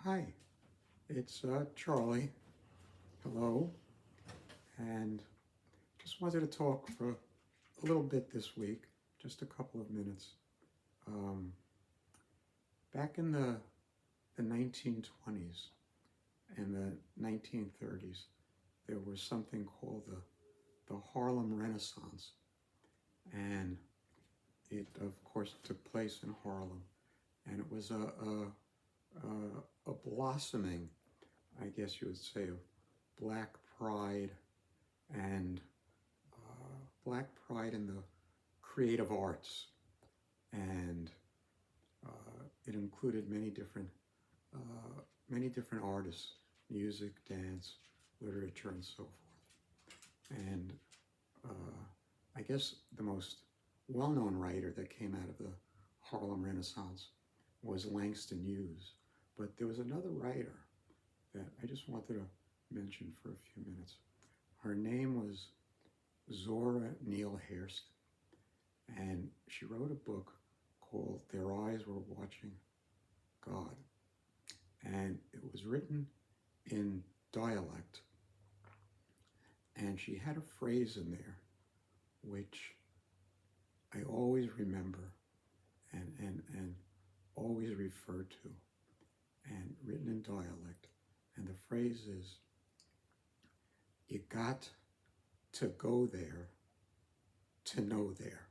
Hi, it's Charlie. Hello, and just wanted to talk for a little bit this week, just a couple of minutes. Um, Back in the 1920s and the 1930s, there was something called the Harlem Renaissance, and it, of course, took place in Harlem, and it was a blossoming, I guess you would say, of black pride and black pride in the creative arts, and it included many different artists, music, dance, literature, and so forth. And I guess the most well-known writer that came out of the Harlem Renaissance was Langston Hughes. But there was another writer that I just wanted to mention for a few minutes. Her name was Zora Neale Hurston, and she wrote a book called Their Eyes Were Watching God, and it was written in dialect, and she had a phrase in there which I always remember and always refer to, and written in dialect, and the phrase is, "You got to go there to know there.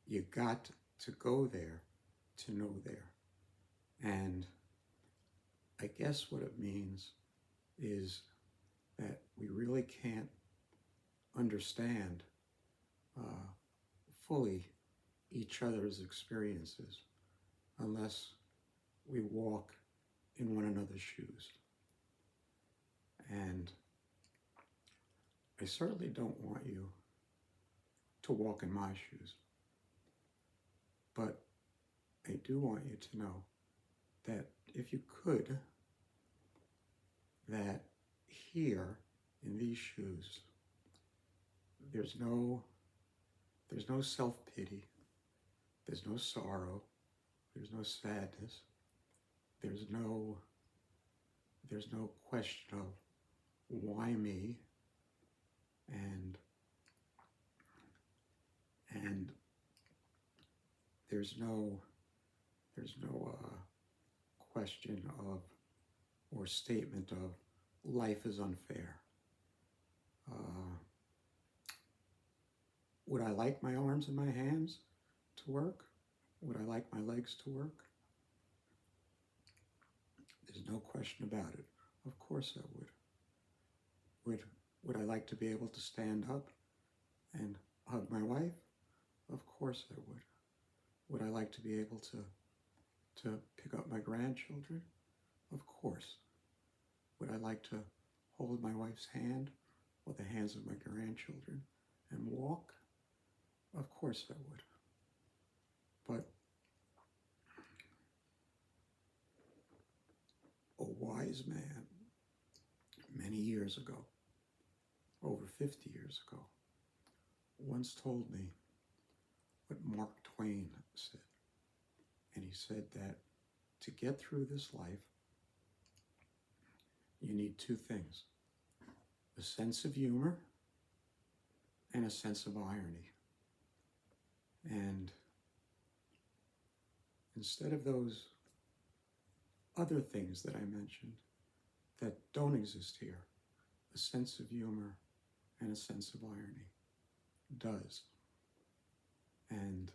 You got to go there to know there." And I guess what it means is that we really can't understand fully each other's experiences unless we walk in one another's shoes. And I certainly don't want you to walk in my shoes, but I do want you to know that if you could, that here in these shoes, there's no self-pity, there's no sorrow, there's no sadness, there's no question of why me, and there's no question of or statement of life is unfair. Would I like my arms and my hands to work? Would I like my legs to work? There's no question about it. Of course I would. Would I like to be able to stand up and hug my wife? Of course I would. Would I like to be able to pick up my grandchildren? Of course. Would I like to hold my wife's hand or the hands of my grandchildren and walk? Of course I would. But a wise man many years ago, over 50 years ago, once told me what Mark Twain said. And he said that to get through this life, you need two things: a sense of humor and a sense of irony. And instead of those other things that I mentioned that don't exist here, a sense of humor and a sense of irony does. And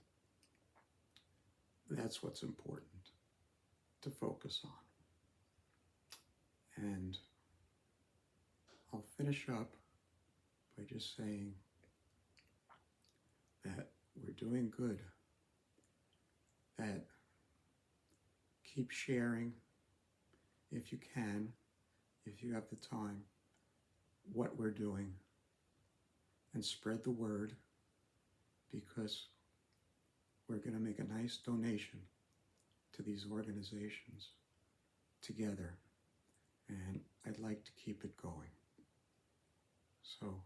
that's what's important to focus on. And I'll finish up by just saying that we're doing good, that keep sharing if you can, if you have the time, what we're doing, and spread the word, because we're going to make a nice donation to these organizations together, and I'd like to keep it going. So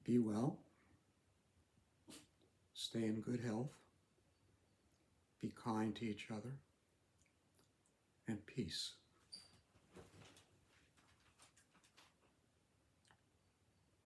be well, stay in good health, be kind to each other, and peace.